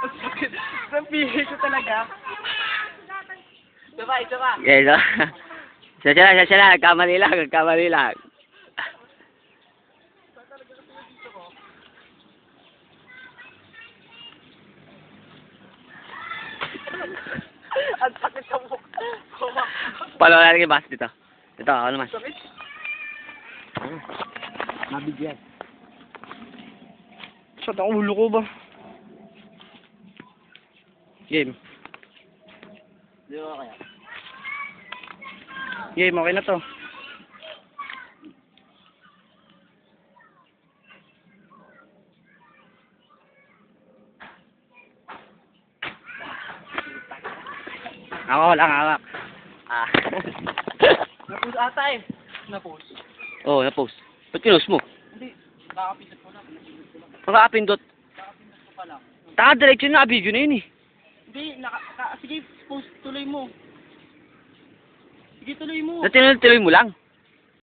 Ang sakit. Ang pihit ko talaga. Diba, isa ba? Okay, so. Siya na. Nagkamali lang. Ang sakit sa mukha. Palo natin yung bus dito. Ito, ako naman. Sakit? Mabigyan. Sakit ang ulo ko ba? Game. Di ba kaya? Game, okay na to. Ako lang hawak. Napus ata eh. Napus. Oo, na-post. Ba't kinos mo? Hindi. Nakapindot ko lang. Pagkakapindot. Nakapindot ko pa lang. Taka-diretso na, video na yun eh. Hindi. Sige, post. Tuloy mo. Sige, tuloy mo. Natuloy mo lang.